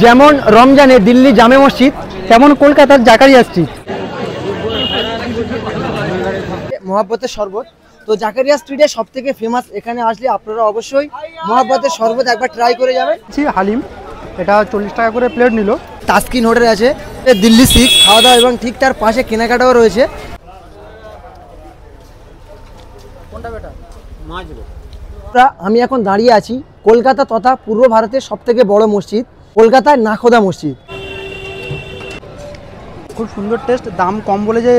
যেমন রমজানে দিল্লি জামে মসজিদ, তেমন কলকাতার জাকারিয়া স্ট্রিট। মহাব্বতের শরবত, তো জাকারিয়া স্ট্রিটে সব থেকে ফেমাস। এখানে আসলে আপনারা অবশ্যই মহাব্বতের শরবত একবার ট্রাই করে যাবেন। হালিম, এটা 40 টাকা করে প্লেট নিল। তাসকিন হোটেল আছে, দিল্লি সিক খাওয়া দাওয়া, এবং ঠিক তার পাশে কেনাকাটাও রয়েছে। আমি এখন দাঁড়িয়ে আছি কলকাতা তথা পূর্ব ভারতের সব থেকে বড় মসজিদ, কলকাতার নাখোদা মসজিদ। খুব সুন্দর টেস্ট, দাম কম বলে যে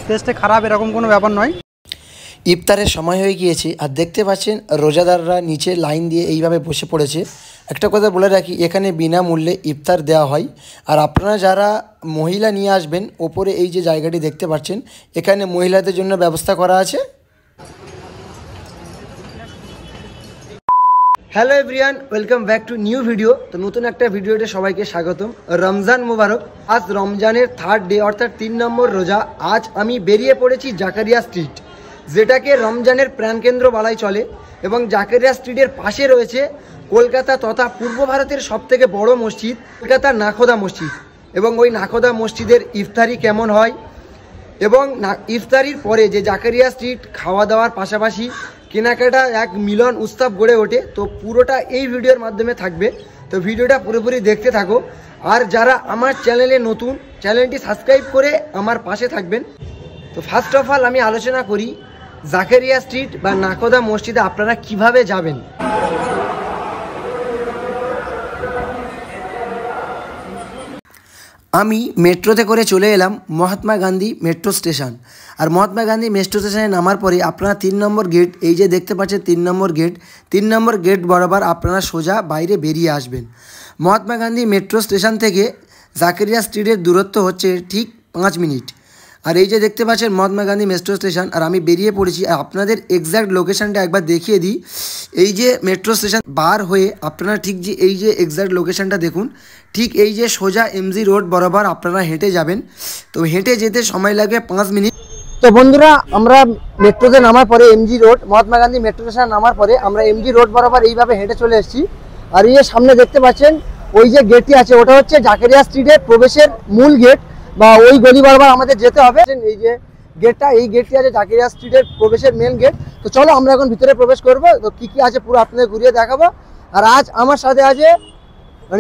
টেস্টে খারাপ এরকম কোনো ব্যাপার নয়। ইফতারের সময় হয়ে গিয়েছে, আর দেখতে পাচ্ছেন রোজাদাররা নিচে লাইন দিয়ে এইভাবে বসে পড়েছে। একটা কথা বলে রাখি, এখানে বিনামূল্যে ইফতার দেওয়া হয়। আর আপনারা যারা মহিলা নিয়ে আসবেন, ওপরে এই যে জায়গাটি দেখতে পাচ্ছেন, এখানে মহিলাদের জন্য ব্যবস্থা করা আছে। Hello everyone, welcome back to new video. তো নতুন একটা ভিডিওতে সবাইকে স্বাগতম। রমজান মুবারক। আজ রমজানের থার্ড ডে, অর্থাৎ 3 নম্বর রোজা। আজ আমি বেরিয়ে পড়েছি জাকারিয়া স্ট্রিট, যেটাকে রমজানের প্রাণকেন্দ্র বলাই চলে। এবং জাকারিয়া স্ট্রিটের পাশে রয়েছে কলকাতা তথা পূর্ব ভারতের সবথেকে বড় মসজিদ, কলকাতার নাখোদা মসজিদ। এবং ওই নাখোদা মসজিদের ইফতারি কেমন হয়, এবং ইফতারির পরে যে জাকারিয়া স্ট্রিট খাওয়া দাওয়ার পাশাপাশি কেনাকাটা এক মিলন উৎসব গড়ে ওঠে। তো পুরোটা এই ভিডিওর মাধ্যমে থাকবে, তো ভিডিওটা পুরোপুরি দেখতে থাকো। আর যারা আমার চ্যানেলে নতুন, চ্যানেলটি সাবস্ক্রাইব করে আমার পাশে থাকবেন। তো ফার্স্ট অফ অল আমি আলোচনা করি জাকারিয়া স্ট্রিট বা নাখোদা মসজিদে আপনারা কিভাবে যাবেন। আমি মেট্রোতে করে চলে এলাম মহাত্মা গান্ধী মেট্রো স্টেশন। আর মহাত্মা গান্ধী মেট্রো স্টেশনে নামার পরে আপনারা 3 নম্বর গেট, এই যে দেখতে পাচ্ছেন 3 নম্বর গেট, 3 নম্বর গেট বরাবর আপনারা সোজা বাইরে বেরিয়ে আসবেন। মহাত্মা গান্ধী মেট্রো স্টেশন থেকে জাকারিয়া স্ট্রিটের দূরত্ব হচ্ছে ঠিক 5 মিনিট। আর এই যে দেখতে পাচ্ছেন মহাত্মা গান্ধী মেট্রো স্টেশন, আর আমি বেরিয়ে পড়েছি। আর আপনাদের এক্স্যাক্ট লোকেশানটা একবার দেখিয়ে দিই। এই যে মেট্রো স্টেশন বার হয়ে আপনারা ঠিক যে এই যে এক্স্যাক্ট লোকেশানটা দেখুন, ঠিক এই যে সোজা এমজি রোড বরাবর আপনারা হেঁটে যাবেন। তো হেঁটে যেতে সময় লাগবে 5 মিনিট। তো বন্ধুরা, আমরা মেট্রোতে নামার পরে MG road, Mahatma Gandhi metro station নামার পরে আমরা এমজি রোড বরাবর এইভাবে হেঁটে চলে এসেছি। আর এই যে সামনে দেখতে পাচ্ছেন ওই যে গেটটি আছে, ওটা হচ্ছে জাকারিয়া স্ট্রিটের প্রবেশের মূল গেট, বা ওই গলি বরাবর আমাদের যেতে হবে। এই যে গেটটা, এই গেটটি আছে জাকারিয়া স্ট্রিটের প্রবেশের মেন গেট। তো চলো আমরা এখন ভিতরে প্রবেশ করব। তো কী কী আছে পুরো আপনাদের ঘুরিয়ে দেখাবো। আর আজ আমার সাথে আছে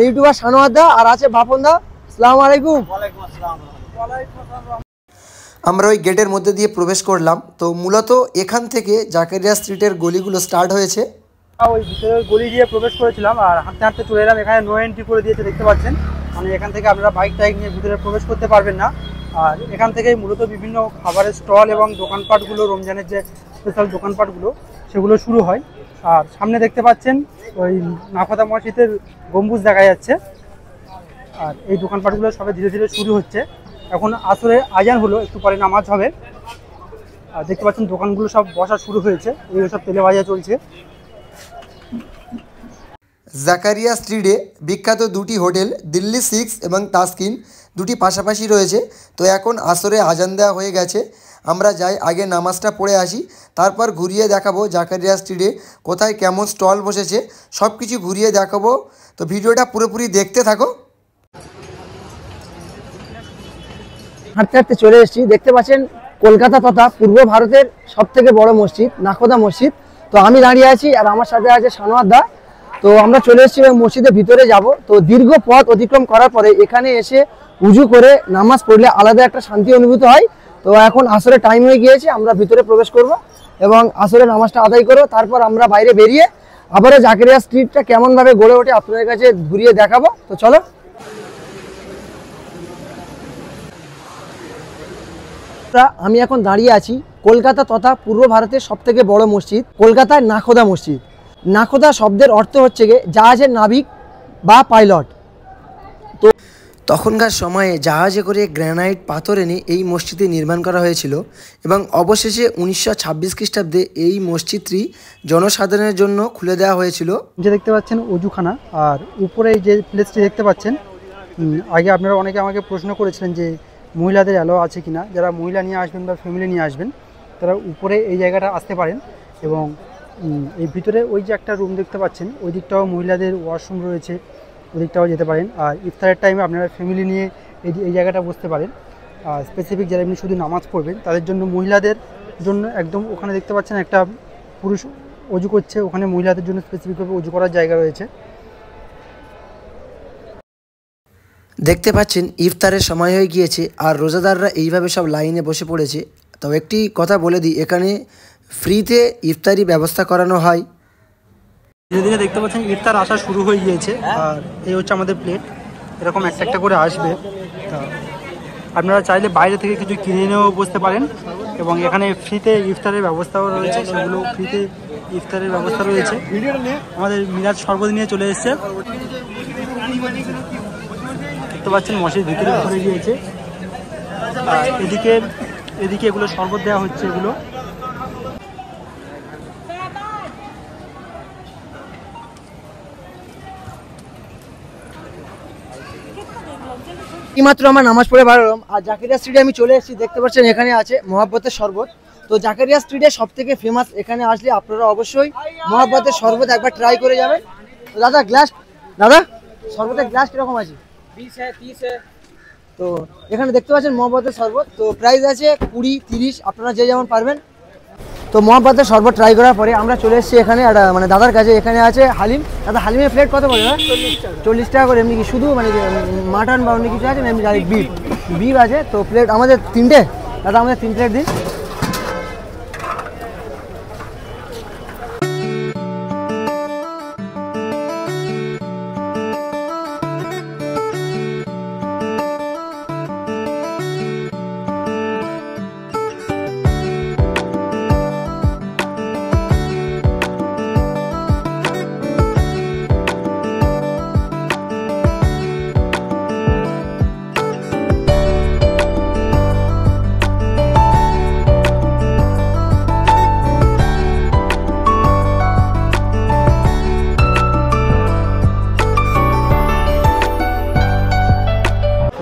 ইউটিউবার সানোয়ার দা, আর আছে বাপন দা। আসসালামু আলাইকুম। আমরা ওই গেটের মধ্যে দিয়ে প্রবেশ করলাম। তো মূলত এখান থেকে জাকারিয়া স্ট্রিটের গলিগুলো স্টার্ট হয়েছে। ওই ভিতরের গলি দিয়ে প্রবেশ করেছিলাম, আর হাঁটতে হাঁটতে চলে এলাম। এখানে নো এন্ট্রি করে দিয়েছে, দেখতে পাচ্ছেন। মানে এখান থেকে আপনারা বাইক টাইক নিয়ে ভিতরে প্রবেশ করতে পারবেন না। আর এখান থেকেই মূলত বিভিন্ন খাবারের স্টল এবং দোকানপাটগুলো, রমজানের যে স্পেশাল দোকানপাটগুলো, সেগুলো শুরু হয়। আর সামনে দেখতে পাচ্ছেন ওই নাখোদা মসজিদের গম্বুজ দেখা যাচ্ছে। আর এই দোকানপাটগুলো সবে ধীরে ধীরে শুরু হচ্ছে। এখন আসরে আজান হলো, একটু পরে নামাজ হবে। আর দেখতে পাচ্ছেন দোকানগুলো সব বসা শুরু হয়েছে, এই সব তেলে ভাজা চলছে। জাকারিয়া স্ট্রিটে বিখ্যাত দুটি হোটেল, দিল্লি সিক্স এবং তাসকিন, দুটি পাশাপাশি রয়েছে। তো এখন আসরে আজান দেওয়া হয়ে গেছে, আমরা যাই আগে নামাজটা পড়ে আসি, তারপর ঘুরিয়ে দেখাবো জাকারিয়া স্ট্রিটে কোথায় কেমন স্টল বসেছে, সব কিছু ঘুরিয়ে দেখাবো। তো ভিডিওটা পুরোপুরি দেখতে থাকো। হাঁটতে হাঁটতে চলে এসেছি, দেখতে পাচ্ছেন কলকাতা তথা পূর্ব ভারতের সব থেকে বড় মসজিদ, নাখোদা মসজিদ। তো আমি দাঁড়িয়ে আছি, আর আমার সাথে আছে সানোয়ার দা। তো আমরা চলে এসেছি মসজিদের ভিতরে যাব। তো দীর্ঘ পথ অতিক্রম করার পরে এখানে এসে উজু করে নামাজ পড়লে আলাদা একটা শান্তি অনুভূত হয়। তো এখন আসরের টাইম হয়ে গিয়েছে, আমরা ভিতরে প্রবেশ করব এবং আসরের নামাজটা আদায় করব। তারপর আমরা বাইরে বেরিয়ে আবারও জাকারিয়া স্ট্রিটটা কেমনভাবে গড়ে ওঠে আপনাদের কাছে ঘুরিয়ে দেখাবো। তো চলো। আমি এখন দাঁড়িয়ে আছি কলকাতা তথা পূর্ব ভারতের সব থেকে বড় মসজিদ, কলকাতার নাখোদা মসজিদ। নাখোদা শব্দের অর্থ হচ্ছে গিয়ে জাহাজের নাবিক বা পাইলট। তো তখনকার সময়ে জাহাজে করে গ্রানাইট পাথর এনে এই মসজিদটি নির্মাণ করা হয়েছিল, এবং অবশেষে 1926 খ্রিস্টাব্দে এই মসজিদটি জনসাধারণের জন্য খুলে দেওয়া হয়েছিল। যে দেখতে পাচ্ছেন অজুখানা, আর উপরে যে প্লেসটি দেখতে পাচ্ছেন, আগে আপনারা অনেকে আমাকে প্রশ্ন করেছিলেন যে মহিলাদের অ্যালাও আছে কিনা। যারা মহিলা নিয়ে আসবেন বা ফ্যামিলি নিয়ে আসবেন, তারা উপরে এই জায়গাটা আসতে পারেন। এবং এই ভিতরে ওই যে একটা রুম দেখতে পাচ্ছেন, ওই দিকটাও মহিলাদের ওয়াশরুম রয়েছে, ওদিকটাও যেতে পারেন। আর ইফতারের টাইমে আপনারা ফ্যামিলি নিয়ে এই জায়গাটা বসতে পারেন। আর স্পেসিফিক যারা এমনি শুধু নামাজ পড়বেন তাদের জন্য, মহিলাদের জন্য একদম ওখানে দেখতে পাচ্ছেন একটা পুরুষ অজু করছে, ওখানে মহিলাদের জন্য স্পেসিফিকভাবে অজু করার জায়গা রয়েছে। দেখতে পাচ্ছেন ইফতারের সময় হয়ে গিয়েছে আর রোজাদাররা এইভাবে সব লাইনে বসে পড়েছে। তো একটি কথা বলে দিই, এখানে ফ্রিতে ইফতারি ব্যবস্থা করানো হয়। ধীরে ধীরে দেখতে পাচ্ছেন ইফতার আসা শুরু হয়ে গিয়েছে। আর এই হচ্ছে আমাদের প্লেট, এরকম একটা একটা করে আসবে। আপনারা চাইলে বাইরে থেকে কিছু কিনে নিয়েও বসতে পারেন এবং এখানে ফ্রিতে ইফতারের ব্যবস্থাও রয়েছে, সেগুলো ফ্রিতে ইফতারের ব্যবস্থা রয়েছে। আমাদের মিরাজ শরবত নিয়ে চলে এসছে, দেখতে পাচ্ছেন মসজিদ ভিতরে ঢুকে গিয়েছে। আর এদিকে এগুলো শরবত দেওয়া হচ্ছে। এগুলো এইমাত্র আমার নামাজ পড়ে বাড়লাম আর জাকারিয়া স্ট্রিটে আমি চলে এসেছি। দেখতে পাচ্ছেন এখানে আছে মহাব্বতের শরবত। তো জাকারিয়া স্ট্রিটে সব থেকে ফেমাস, এখানে আসলে আপনারা অবশ্যই মহাব্বতের শরবত একবার ট্রাই করে যাবেন। তো দাদা শরবতের গ্লাস কিরকম আছে? 20 है। তো এখানে দেখতে পাচ্ছেন মহাব্বতের শরবত, তো প্রাইস আছে 20-30, আপনারা যে যেমন পারবেন। তো মহাব্বতের শরবত ট্রাই করার পরে আমরা চলে এসেছি এখানে একটা মানে দাদার কাছে। এখানে আছে হালিম। দাদা হালিমের প্লেট কত পড়ে? 40 টাকা করে। এমনি কি শুধু মানে মাটন বা অন্য কিছু আছে না এমনি ডাইরেক্ট বিফ আছে? তো প্লেট আমাদের 3টে। দাদা আমাদের 3 প্লেট দিন।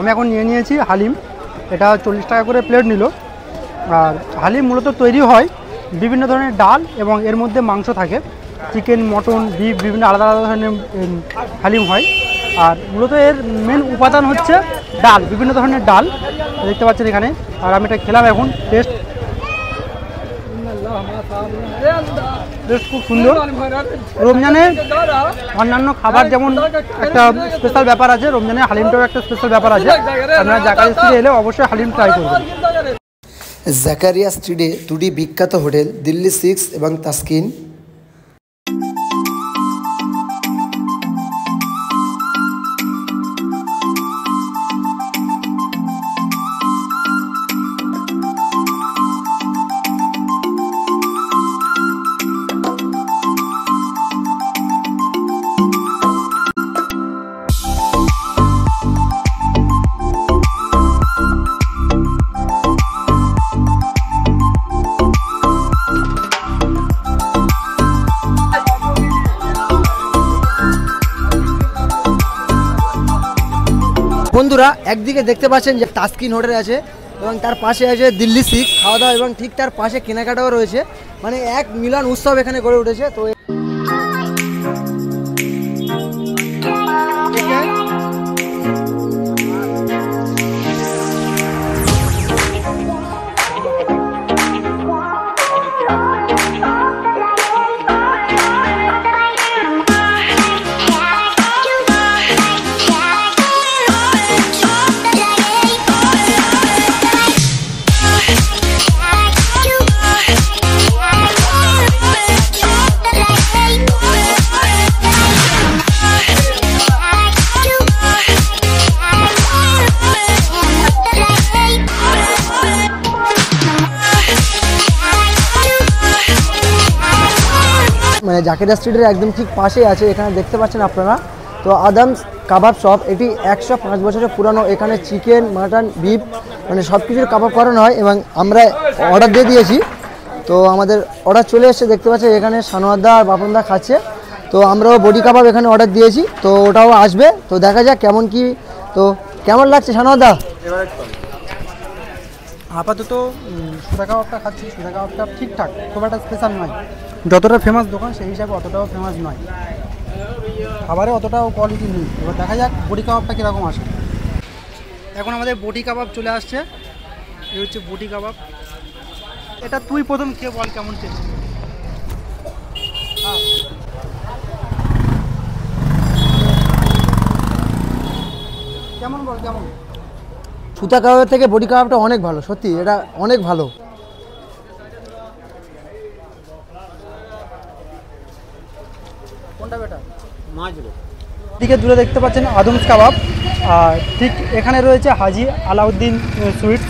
আমি এখন নিয়ে নিয়েছি হালিম, এটা 40 টাকা করে প্লেট নিল। আর হালিম মূলত তৈরি হয় বিভিন্ন ধরনের ডাল এবং এর মধ্যে মাংস থাকে, চিকেন, মটন, বিফ, বিভিন্ন আলাদা আলাদা ধরনের হালিম হয়। আর মূলত এর মেন উপাদান হচ্ছে ডাল, বিভিন্ন ধরনের ডাল দেখতে পাচ্ছেন এখানে। আর আমি এটা খেলাম এখন, টেস্ট খুব সুন্দর। রমজানে অন্যান্য খাবার যেমন একটা স্পেশাল ব্যাপার আছে, রমজানে হালিমটাও একটা স্পেশাল ব্যাপার আছে। আপনারা জাকারিয়া স্ট্রিটে এলে অবশ্যই হালিম ট্রাই করবেন। জাকারিয়া স্ট্রিটে দুটি বিখ্যাত হোটেল, দিল্লি 6 এবং তাসকিন। বন্ধুরা একদিকে দেখতে পাচ্ছেন যে তাসকিন হোটেল আছে এবং তার পাশে আছে দিল্লি 6 খাওয়া দাওয়া, এবং ঠিক তার পাশে কেনাকাটাও রয়েছে। মানে এক মিলন উৎসব এখানে গড়ে উঠেছে। তো মানে জাকারিয়া স্ট্রিটের একদম ঠিক পাশেই আছে, এখানে দেখতে পাচ্ছেন আপনারা। তো আদামস কাবাব শপ, এটি 105 বছরের পুরানো। এখানে চিকেন, মাটন, বিফ মানে সব কিছুর কাবাব করানো হয় এবং আমরা অর্ডার দিয়ে দিয়েছি। তো আমাদের অর্ডার চলে এসেছে, দেখতে পাচ্ছি এখানে সানোয়ারদা আর বাপনদা খাচ্ছে। তো আমরাও বডি কাবাব এখানে অর্ডার দিয়েছি, তো ওটাও আসবে। তো দেখা যাক কেমন কি। তো কেমন লাগছে সানোয়ারদা? আপাতত সুদা কাবাবটা খাচ্ছি, সুদা কাবাবটা ঠিকঠাক, খুব একটা স্পেশাল নয়। যতটা ফেমাস দোকান সেই হিসাবে অতটাও ফেমাস নয়। খাবারে অতটাও কোয়ালিটি নেই। এবার দেখা যাক বটি কাবাবটা কীরকম আসে। এখন আমাদের বটি কাবাব চলে আসছে। এই হচ্ছে বটি কাবাব। এটা তুই প্রথম খেয়ে বল কেমন টেস্ট। কেমন বল কেমন? সুতা কাবাবের থেকে বটি কাবাবটা অনেক ভালো, সত্যি এটা অনেক ভালো। কোনটা বেটার? দিকে দূরে দেখতে পাচ্ছেন আদমস কাবাব, আর ঠিক এখানে রয়েছে হাজি আলাউদ্দিন সুইটস।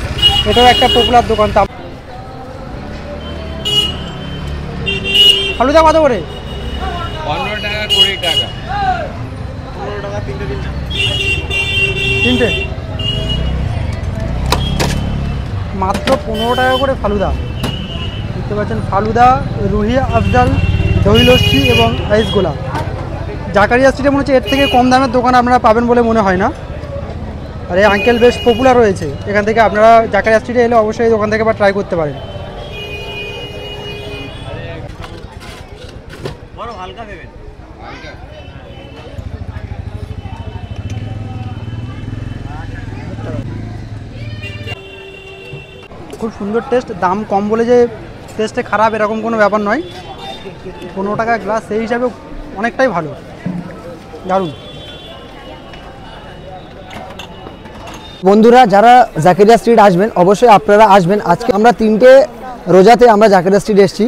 এটাও একটা পপুলার দোকান। ফালুদা কত করে? 15 টাকা 20 টাকা। 15 টাকা তিনটে মাত্র 15 টাকা করে ফালুদা। দেখতে পাচ্ছেন ফালুদা, রুহি আফজাল, দই লস্যি এবং রাইস গোলা। জাকারিয়া স্ট্রিটে মনে হচ্ছে এর থেকে কম দামের দোকান আপনারা পাবেন বলে মনে হয় না। আর এই আঙ্কেল বেশ পপুলার রয়েছে এখান থেকে। আপনারা জাকারিয়া স্ট্রিটে এলে অবশ্যই এই দোকান থেকে বা ট্রাই করতে পারেন। খুব সুন্দর টেস্ট। দাম কম বলে যে টেস্টে খারাপ এরকম কোনো ব্যাপার নয়। 15 টাকা গ্লাস সেই হিসাবে অনেকটাই ভালো, দারুণ। বন্ধুরা যারা জাকারিয়া স্ট্রিট আসবেন অবশ্যই আপনারা আসবেন। আজকে আমরা 3টে রোজাতে আমরা জাকারিয়া স্ট্রিট এসেছি।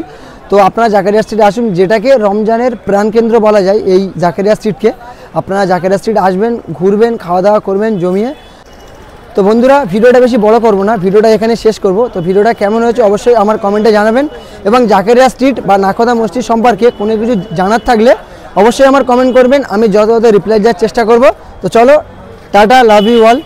তো আপনারা জাকারিয়া স্ট্রিট আসুন, যেটাকে রমজানের প্রাণকেন্দ্র বলা যায় এই জাকারিয়া স্ট্রিটকে। আপনারা জাকারিয়া স্ট্রিট আসবেন, ঘুরবেন, খাওয়া দাওয়া করবেন জমিয়ে। তো বন্ধুরা ভিডিওটা বেশি বড় করব না, ভিডিওটা এখানে শেষ করব। তো ভিডিওটা কেমন হয়েছে অবশ্যই আমার কমেন্টে জানাবেন, এবং জাকারিয়া স্ট্রিট বা নাখোদা মসজিদ সম্পর্কে কোনো কিছু জানার থাকলে অবশ্যই আমার কমেন্ট করবেন। আমি যত রিপ্লাই দেওয়ার চেষ্টা করব। তো চলো, টাটা, লাভ ইউ অল।